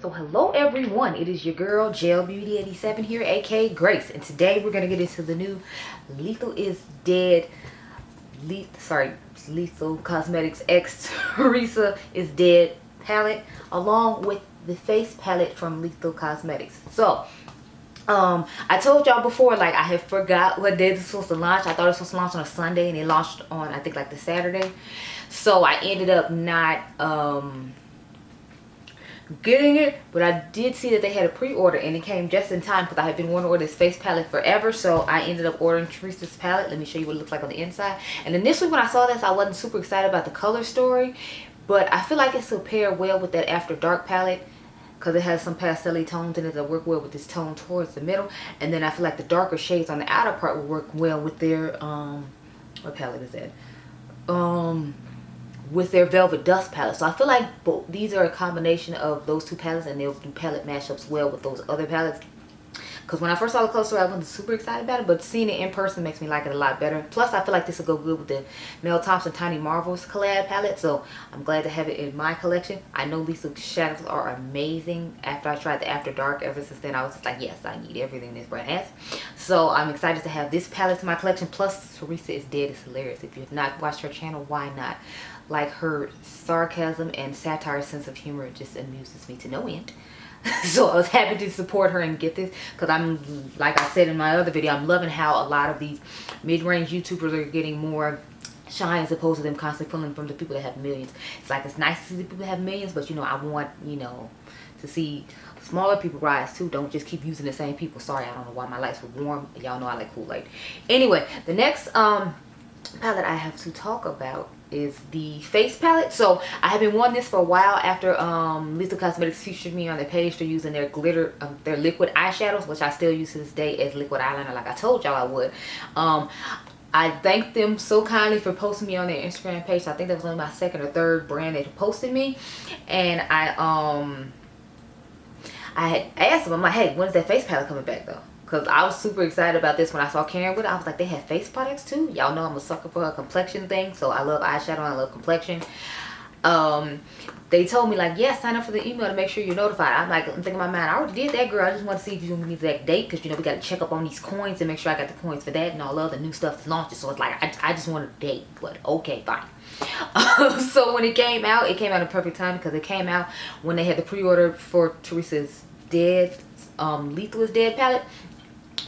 So hello everyone, it is your girl Gel Beauty 87 here, aka Grace, and today we're gonna get into the new Lethal is Dead, Lethal Cosmetics X Theresa is Dead palette, along with the face palette from Lethal Cosmetics. So I told y'all before, like, I had forgot what day this was supposed to launch. I thought it was supposed to launch on a Sunday, and it launched on, I think, like the Saturday. So I ended up not getting it, but I did see that they had a pre-order and it came just in time because I had been wanting to order this face palette forever. So I ended up ordering Theresa's palette. Let me show you what it looks like on the inside. And initially when I saw this, I wasn't super excited about the color story, but I feel like it's will pair well with that After Dark palette because it has some pastel tones in it that work well with this tone towards the middle. And then I feel like the darker shades on the outer part will work well with their what palette is that, with their Velvet Dust palette. So I feel like these are a combination of those two palettes, and they'll do palette mashups well with those other palettes. Because when I first saw the color story, I wasn't super excited about it, but seeing it in person makes me like it a lot better. Plus, I feel like this will go good with the Mel Thompson Tiny Marvels collab palette, so I'm glad to have it in my collection. I know these shadows are amazing. After I tried the After Dark, ever since then, I was just like, yes, I need everything this brand has. So I'm excited to have this palette in my collection. Plus, Theresa is Dead is hilarious. If you have not watched her channel, why not? Like, her sarcasm and satire sense of humor just amuses me to no end. So I was happy to support her and get this, because I'm, like I said in my other video, I'm loving how a lot of these mid-range YouTubers are getting more shine as opposed to them constantly pulling from the people that have millions. It's like, it's nice to see the people that have millions, but you know, I want, you know, to see smaller people rise too. Don't just keep using the same people. Sorry, I don't know why my lights were warm. Y'all know I like Kool-Aid. Anyway, the next palette I have to talk about is the face palette. So I have been wanting this for a while. After Lethal Cosmetics featured me on their page for using their glitter, their liquid eyeshadows, which I still use to this day as liquid eyeliner, like I told y'all I would. I thanked them so kindly for posting me on their Instagram page. So I think that was only my second or third brand that posted me, and I had asked them, I'm like, hey, when's that face palette coming back though? Because I was super excited about this when I saw Karen with it. I was like, they have face products too? Y'all know I'm a sucker for a complexion thing. So I love eyeshadow and I love complexion. They told me, like, yeah, sign up for the email to make sure you're notified. I'm like, I'm thinking in my mind, I already did that, girl. I just want to see if you want me to that date. Because, you know, we got to check up on these coins and make sure I got the coins for that and all the other new stuff that's launching. So it's like, I just want a date. But okay, fine. So when it came out in perfect time, because it came out when they had the pre-order for Theresa's Dead, Lethal is Dead palette.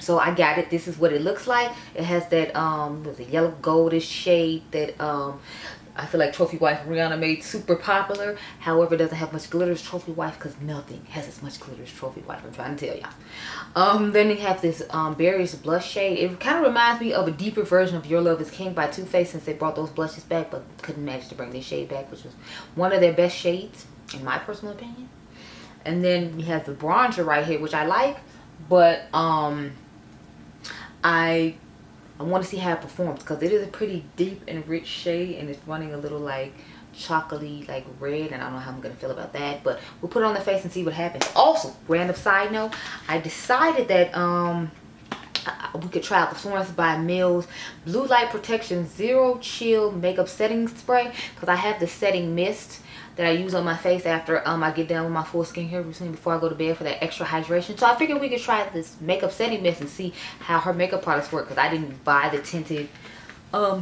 So I got it. This is what it looks like. It has that was a yellow goldish shade that I feel like Trophy Wife Breonna made super popular. However, it doesn't have much glitter as Trophy Wife, because nothing has as much glitter as Trophy Wife, I'm trying to tell y'all. Then they have this Berries blush shade. It kind of reminds me of a deeper version of Your Love is King by Too Faced, since they brought those blushes back, but couldn't manage to bring this shade back, which was one of their best shades in my personal opinion. And then we have the bronzer right here, which I like, but I want to see how it performs, because it is a pretty deep and rich shade, and it's running a little like chocolatey, like red, and I don't know how I'm gonna feel about that, but we'll put it on the face and see what happens. Also, random side note, I decided that we could try out the Florence by Mills Blue Light Protection Zero Chill Makeup Setting Spray, because I have the setting mist that I use on my face after I get done with my full skincare routine before I go to bed for that extra hydration. So I figured we could try this makeup setting mist and see how her makeup products work, because I didn't buy the tinted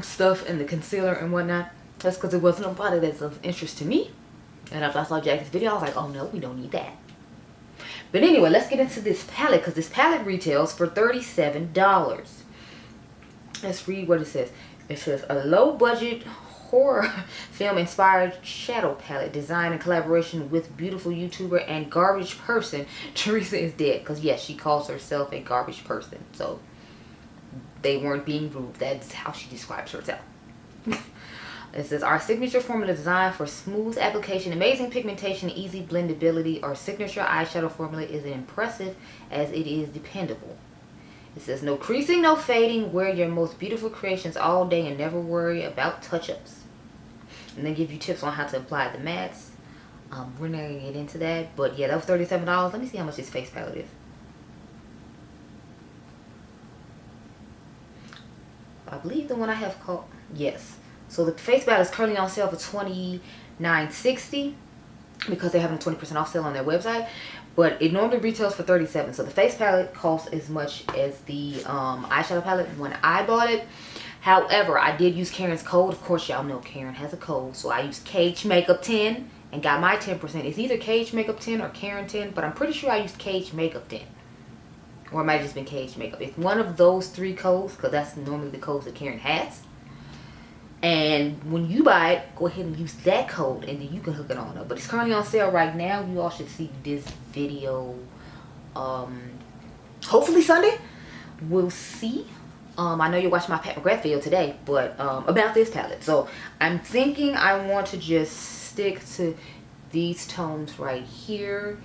stuff and the concealer and whatnot. That's because it wasn't a product that's of interest to me. And after I saw Jackie's video, I was like, oh no, we don't need that. But anyway, let's get into this palette, because this palette retails for $37. Let's read what it says. It says, a low budget horror film inspired shadow palette designed in collaboration with beautiful YouTuber and garbage person Theresa is Dead. Because yes, she calls herself a garbage person, so they weren't being rude. That's how she describes herself. It says, our signature formula designed for smooth application, amazing pigmentation, easy blendability. Our signature eyeshadow formula is as impressive as it is dependable. It says, no creasing, no fading. Wear your most beautiful creations all day and never worry about touch-ups. And then give you tips on how to apply the mattes. We're not going to get into that. But yeah, that was $37. Let me see how much this face palette is. I believe the one I have called, yes. So the face palette is currently on sale for $29.60. because they're having a 20% off sale on their website. But it normally retails for $37. So the face palette costs as much as the eyeshadow palette when I bought it. However, I did use Karen's code. Of course, y'all know Karen has a code. So I used Cage Makeup 10 and got my 10%. It's either Cage Makeup 10 or Karen 10. But I'm pretty sure I used Cage Makeup 10. Or it might have just been Cage Makeup. It's one of those 3 codes, because that's normally the codes that Karen has. And when you buy it, go ahead and use that code, and then you can hook it on up. But it's currently on sale right now. You all should see this video hopefully Sunday. We'll see. I know you're watching my Pat McGrath video today, but about this palette. So I'm thinking I want to just stick to these tones right here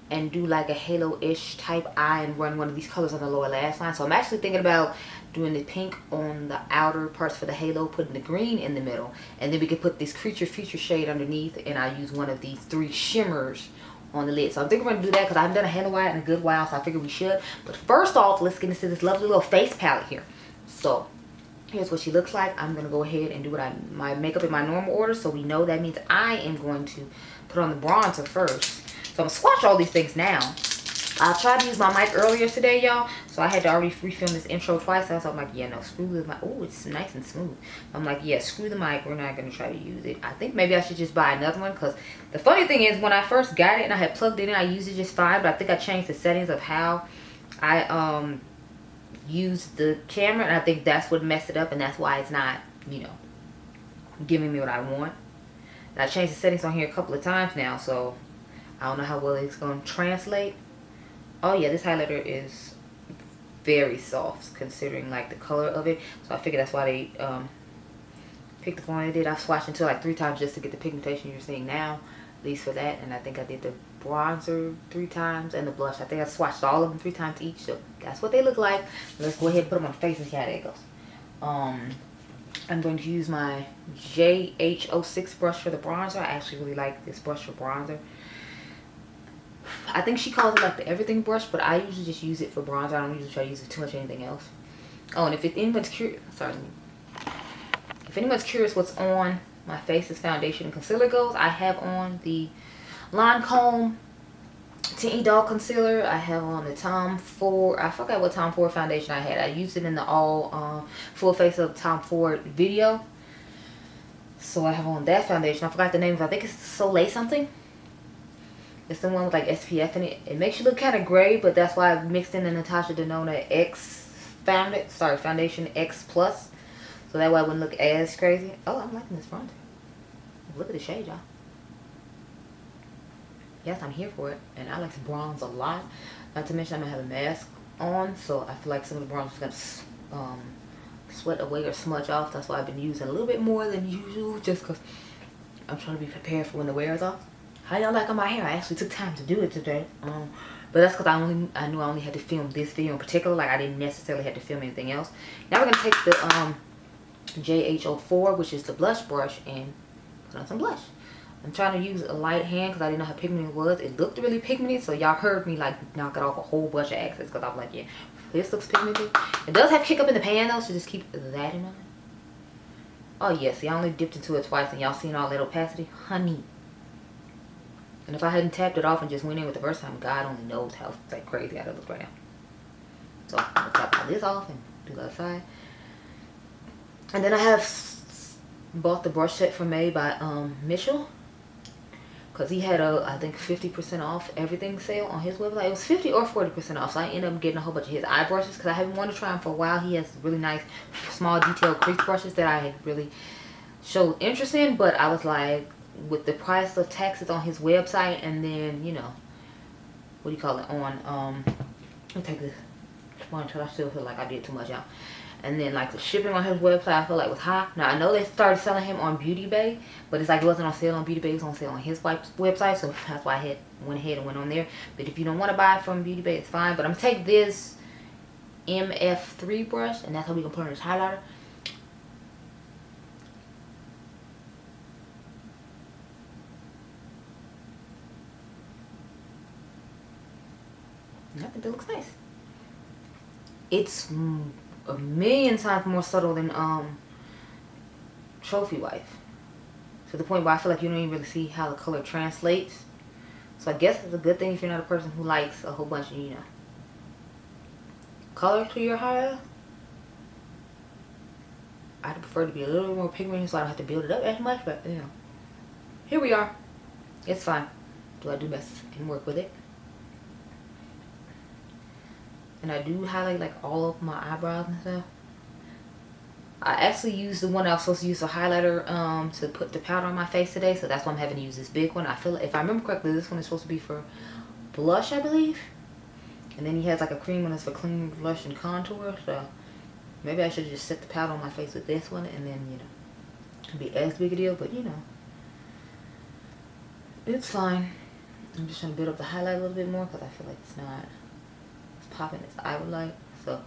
and do like a halo-ish type eye and run one of these colors on the lower lash line. So I'm actually thinking about doing the pink on the outer parts for the halo, putting the green in the middle, and then we could put this Creature Feature shade underneath, and I use one of these 3 shimmers on the lid. So I'm thinking we're going to do that because I haven't done a halo eye in a good while, so I figured we should. But first off, let's get into this lovely little face palette here. So here's what she looks like. I'm going to go ahead and do my makeup in my normal order, so we know that means I am going to put on the bronzer first. So I'm going to swatch all these things now. I tried to use my mic earlier today, y'all, so I had to already refilm this intro twice. So I'm like, yeah, no, screw the mic. Oh, it's nice and smooth. I'm like, yeah, screw the mic. We're not going to try to use it. I think maybe I should just buy another one, because the funny thing is when I first got it and I had plugged it in, I used it just fine, but I think I changed the settings of how I used the camera, and I think that's what messed it up, and that's why it's not, you know, giving me what I want. And I changed the settings on here a couple of times now, so I don't know how well it's going to translate. Oh yeah, this highlighter is very soft considering like the color of it, so I figured that's why they picked the one they did. I've swatched into like 3 times just to get the pigmentation you're seeing now, at least for that. And I think I did the bronzer 3 times and the blush. I think I swatched all of them 3 times each, so that's what they look like. Let's go ahead and put them on the face and see how that goes. I'm going to use my JH06 brush for the bronzer. I actually really like this brush for bronzer. I think she calls it like the everything brush, but I usually just use it for bronzer. I don't usually try to use it too much for anything else. Oh, and if anyone's curious, if anyone's curious what's on my face as foundation and concealer goes, I have on the Lancome Tinty Doll Concealer. I have on the Tom Ford, I forgot what Tom Ford foundation I had. I used it in the all full face of Tom Ford video. So I have on that foundation. I forgot the name of it. I think it's Soleil something. It's the one with like SPF in it. It makes you look kind of gray, but that's why I mixed in the Natasha Denona Foundation X Plus. So that way I wouldn't look as crazy. Oh, I'm liking this bronzer. Look at the shade, y'all. Yes, I'm here for it. And I like to bronze a lot. Not to mention I'm going to have a mask on. So I feel like some of the bronzer is going to sweat away or smudge off. That's why I've been using a little bit more than usual. Just because I'm trying to be prepared for when the wear is off. How y'all like on my hair? I actually took time to do it today. But that's because I knew I only had to film this video in particular. Like I didn't necessarily have to film anything else. Now we're going to take the JH04, which is the blush brush, and put on some blush. I'm trying to use a light hand because I didn't know how pigmented it was. It looked really pigmented, so y'all heard me like knock it off a whole bunch of accents because I was like, yeah, this looks pigmented. It does have kick up in the pan though, so just keep that in mind. Oh yes, yeah, I only dipped into it twice and y'all seen all that opacity? Honey. And if I hadn't tapped it off and just went in with the first time, God only knows how like crazy I look right now. So I'm gonna tap all this off and do the other side. And then I have bought the brush set from May by Mitchell, because he had a I think 50% off everything sale on his website. It was 50 or 40% off, so I ended up getting a whole bunch of his eye brushes because I haven't wanted to try them for a while. He has really nice small detailed crease brushes that I had really showed interest in, but I was like, with the price of taxes on his website, and then, you know, what do you call it, on let me take this one until I still feel like I did too much out. And then like the shipping on his website I feel like was high. Now I know they started selling him on Beautydealsbff, but it's like it wasn't on sale on Beautydealsbff, it was on sale on his website, so that's why I went ahead and went on there. But if you don't want to buy it from Beautydealsbff, it's fine. But I'm gonna take this MF3 brush, and that's how we can put on this highlighter. I think that looks nice. It's a million times more subtle than Trophy Wife, to the point where I feel like you don't even really see how the color translates. So I guess it's a good thing if you're not a person who likes a whole bunch of, you know, color to your highlighter. I'd prefer to be a little bit more pigmented so I don't have to build it up as much, but, you know, here we are. It's fine. Do I do best and work with it? And I do highlight like all of my eyebrows and stuff. I actually used the one I was supposed to use for highlighter to put the powder on my face today, so that's why I'm having to use this big one. I feel like, if I remember correctly, this one is supposed to be for blush, I believe. And then he has like a cream one that's for clean blush and contour, so maybe I should have just set the powder on my face with this one, and then, you know, it would be as big a deal, but you know, it's fine. I'm just trying to build up the highlight a little bit more because I feel like it's not as popping as I would like. So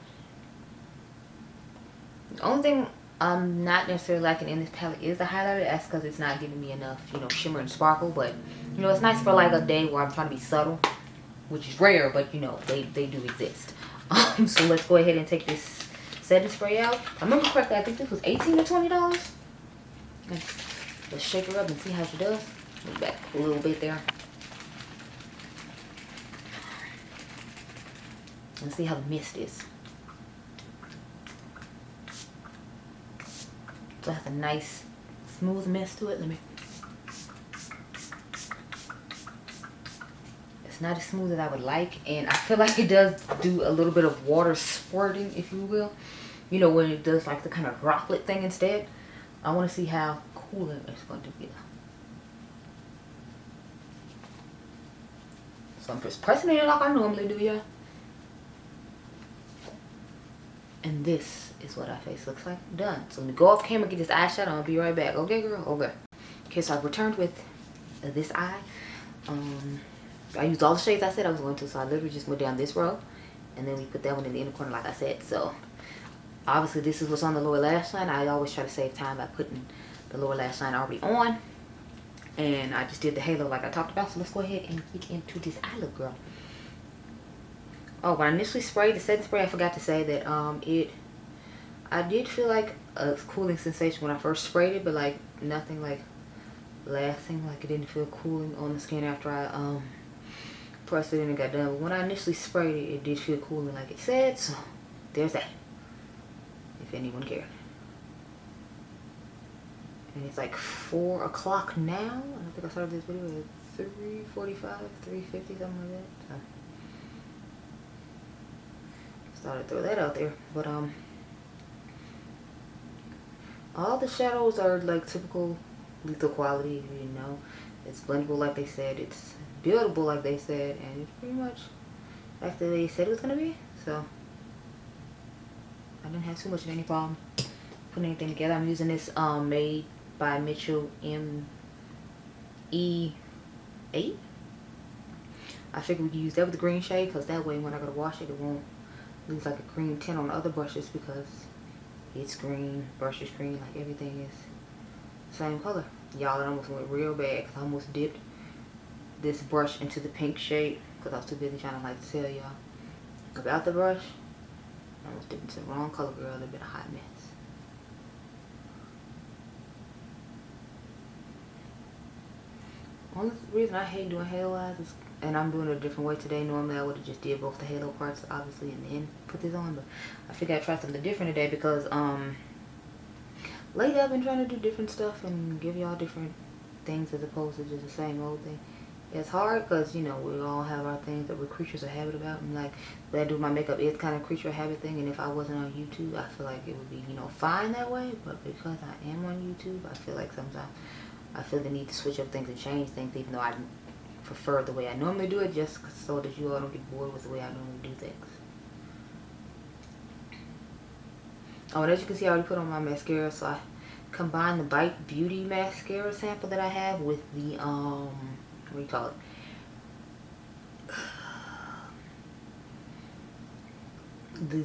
the only thing I'm not necessarily liking in this palette is the highlighter. That's because it's not giving me enough, you know, shimmer and sparkle. But, you know, it's nice for like a day where I'm trying to be subtle, which is rare, but, you know, they do exist. So let's go ahead and take this setting spray out. I remember correctly, I think this was $18 or $20. Let's shake her up and see how she does. Move back a little bit there. Let's see how the mist is. So it has a nice smooth mist to it. It's not as smooth as I would like, and I feel like it does do a little bit of water squirting, if you will. You know, when it does like the kind of droplet thing instead. I want to see how cooling it's going to be. So I'm just pressing it like I normally do, yeah. And this is what our face looks like done. So let me go off camera, get this eyeshadow, and I'll be right back. Okay, girl? Okay. Okay, so I've returned with this eye. I used all the shades I said I was going to, so I literally just went down this row. And then we put that one in the inner corner like I said. So obviously this is what's on the lower lash line. I always try to save time by putting the lower lash line already on. And I just did the halo like I talked about. So let's go ahead and get into this eye look, girl. Oh, when I initially sprayed the setting spray, I forgot to say that I did feel like a cooling sensation when I first sprayed it, but like nothing like lasting. Like it didn't feel cooling on the skin after I pressed it in and got done. But when I initially sprayed it, it did feel cooling like it said. So there's that, if anyone cared. And it's like 4 o'clock now. I think I started this video at 3:45, 3:50, something like that. So thought I'd throw that out there. But all the shadows are like typical lethal quality, you know. It's blendable like they said, it's buildable like they said, and it's pretty much like they said it was gonna be. So I didn't have too much of any problem putting anything together. I'm using this made by Mitchell ME8. I figured we could use that with the green shade, because that way when I go to wash it, it won't lose like a cream tint on the other brushes, because it's green, brush is green, like everything is the same color. Y'all, it almost went real bad because I almost dipped this brush into the pink shade because I was too busy trying to like tell y'all about the brush. I almost dipped into the wrong color, girl. It would have been a hot mess. Only reason I hate doing halo eyes is, and I'm doing it a different way today. Normally I would have just did both the halo parts, obviously, and then put this on. But I figured I'd try something different today because lately I've been trying to do different stuff and give y'all different things as opposed to just the same old thing. It's hard because, you know, we all have our things that we're creatures of habit about. And like, the way I do my makeup is kind of creature of habit thing. And if I wasn't on YouTube, I feel like it would be, you know, fine that way. But because I am on YouTube, I feel like sometimes I feel the need to switch up things and change things, even though I prefer the way I normally do it, just so that you all don't get bored with the way I normally do things. Oh, and as you can see, I already put on my mascara, so I combined the Bite Beauty mascara sample that I have with the, what do you call it? The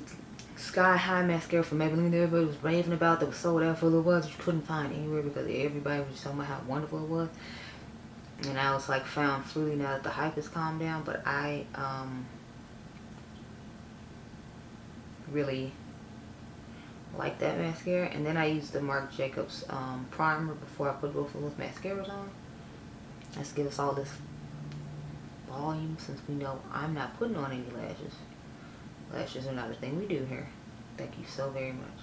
Sky High mascara from Maybelline that everybody was raving about, that was sold out for a little while, that you couldn't find anywhere because everybody was talking about how wonderful it was. And I was like found fruity now that the hype has calmed down, but I really like that mascara. And then I used the Marc Jacobs primer before I put both of those mascaras on. Let's give us all this volume, since we know I'm not putting on any lashes. Lashes are not a thing we do here. Thank you so very much.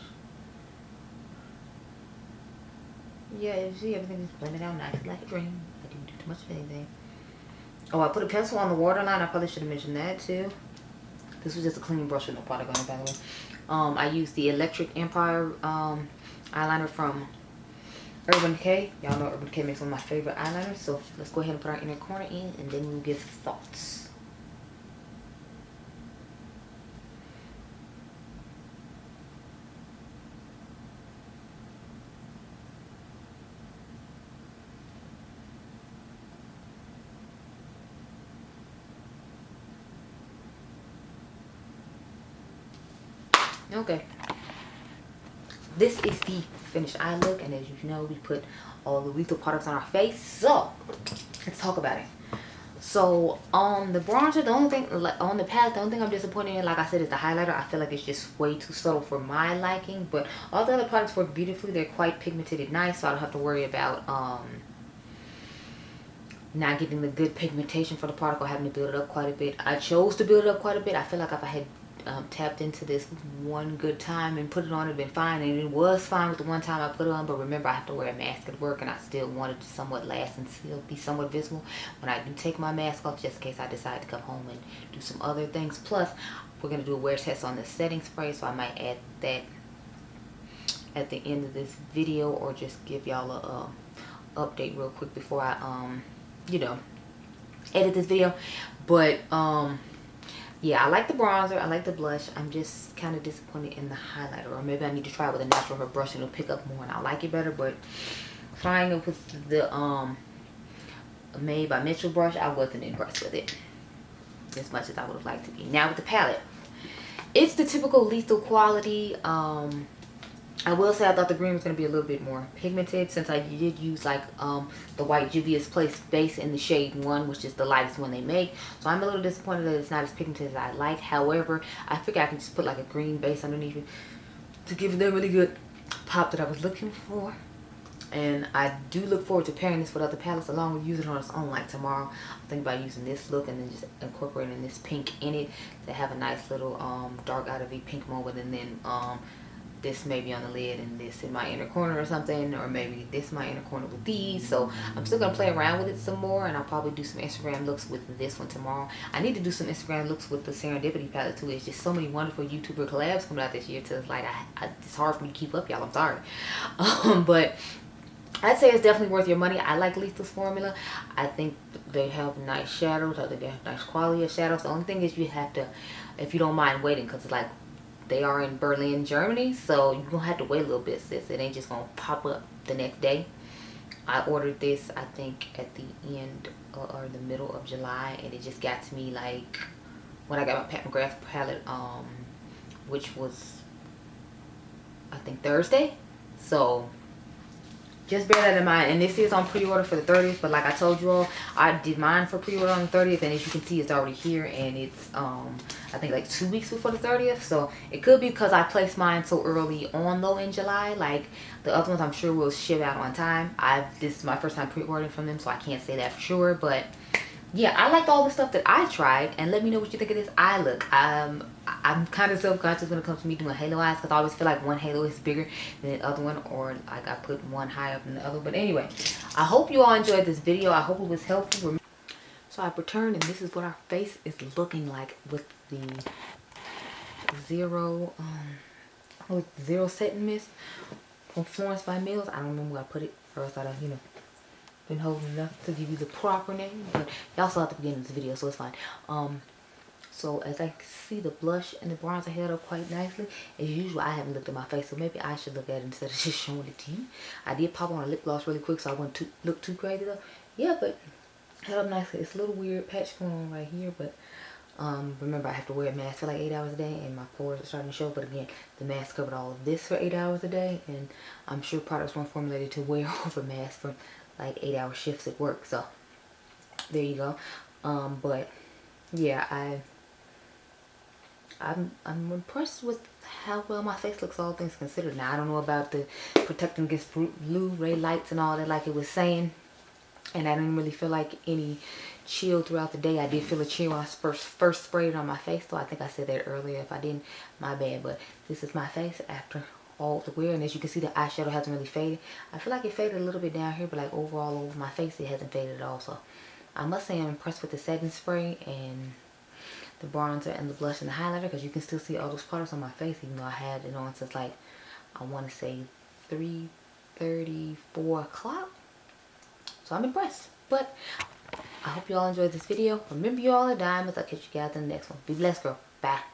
Yeah, you see everything just blended out nice like a dream. I didn't do too much of anything. Oh, I put a pencil on the waterline. I probably should have mentioned that too. This was just a clean brush with no product on it, by the way. I used the Electric Empire eyeliner from Urban Decay. Y'all know Urban Decay makes one of my favorite eyeliners. So let's go ahead and put our inner corner in, and then we'll give thoughts. Okay, this is the finished eye look, and as you know, we put all the lethal products on our face. So let's talk about it. So on the bronzer, the only thing, like on the palette, the only thing I'm disappointed in, like I said, is the highlighter. I feel like it's just way too subtle for my liking, but all the other products work beautifully. They're quite pigmented and nice, so I don't have to worry about not getting the good pigmentation for the product or having to build it up quite a bit. I chose to build it up quite a bit. I feel like if I had tapped into this one good time and put it on, it'd been fine, and it was fine with the one time I put it on. But remember, I have to wear a mask at work, and I still wanted to somewhat last and still be somewhat visible when I do take my mask off, just in case I decide to come home and do some other things. Plus, we're going to do a wear test on the setting spray, so I might add that at the end of this video, or just give y'all a update real quick before I you know, edit this video. But yeah, I like the bronzer, I like the blush. I'm just kind of disappointed in the highlighter, or maybe I need to try it with a natural hair brush and it'll pick up more and I'll like it better. But trying it with the Made by Mitchell brush, I wasn't impressed with it as much as I would have liked to be. Now with the palette, it's the typical lethal quality. I will say I thought the green was going to be a little bit more pigmented, since I did use like the white Juvia's Place base in the shade 1, which is the lightest one they make. So I'm a little disappointed that it's not as pigmented as I like. However, I figure I can just put like a green base underneath it to give it that really good pop that I was looking for. And I do look forward to pairing this with other palettes along with using it on its own. Like tomorrow, I'm thinking about using this look and then just incorporating this pink in it to have a nice little dark out of the pink moment, and then this maybe on the lid and this in my inner corner or something, or maybe this my inner corner with these. So I'm still gonna play around with it some more, and I'll probably do some Instagram looks with this one tomorrow. I need to do some Instagram looks with the Serendipity palette too. It's just so many wonderful YouTuber collabs coming out this year too. It's like it's hard for me to keep up, y'all. I'm sorry. But I'd say it's definitely worth your money. I like Lethal's formula. I think they have nice shadows. I think they have nice quality of shadows. The only thing is you have to, if you don't mind waiting, because it's like they are in Berlin, Germany, so you're gonna have to wait a little bit, sis. It ain't just gonna pop up the next day. I ordered this, I think, at the end or the middle of July, and it just got to me like when I got my McGrath palette, which was I think Thursday. So just bear that in mind. And this is on pre-order for the 30th, but like I told you all, I did mine for pre-order on the 30th, and as you can see, it's already here, and it's I think like 2 weeks before the 30th. So it could be because I placed mine so early on though in July. Like the other ones I'm sure will ship out on time. This is my first time pre-ordering from them, so I can't say that for sure. But yeah, I liked all the stuff that I tried, and let me know what you think of this eye look. I'm kind of self-conscious when it comes to me doing halo eyes, because I always feel like one halo is bigger than the other one, or like I put one high up than the other. But anyway, I hope you all enjoyed this video. I hope it was helpful. So I've returned, and this is what our face is looking like with the zero setting mist from Florence by Mills. I don't remember where I put it, or else I'd have, been holding enough to give you the proper name, but y'all saw at the beginning of this video, so it's fine. So as I can see, the blush and the bronzer held up quite nicely. As usual, I haven't looked at my face, so maybe I should look at it instead of just showing it to you. I did pop on a lip gloss really quick, so I wouldn't look too crazy though. Yeah, but held up nicely. It's a little weird patch going on right here, but remember, I have to wear a mask for like 8 hours a day, and my pores are starting to show. But again, the mask covered all of this for 8 hours a day, and I'm sure products weren't formulated to wear over masks for like 8-hour shifts at work. So there you go. But yeah, I'm impressed with how well my face looks, all things considered. Now I don't know about the protecting against blue ray lights and all that, like it was saying and I didn't really feel like any chill throughout the day. I did feel a chill when I first sprayed it on my face, so I think I said that earlier. If I didn't, my bad. But this is my face after all the wear, and as you can see, the eyeshadow hasn't really faded. I feel like it faded a little bit down here, but like overall over my face it hasn't faded at all. So I must say I'm impressed with the setting spray and the bronzer and the blush and the highlighter, because you can still see all those products on my face even though I had it on since like, I want to say 3:30, 4 o'clock. So I'm impressed. But I hope you all enjoyed this video. Remember, you all are diamonds. I'll catch you guys in the next one. Be blessed, girl. Bye.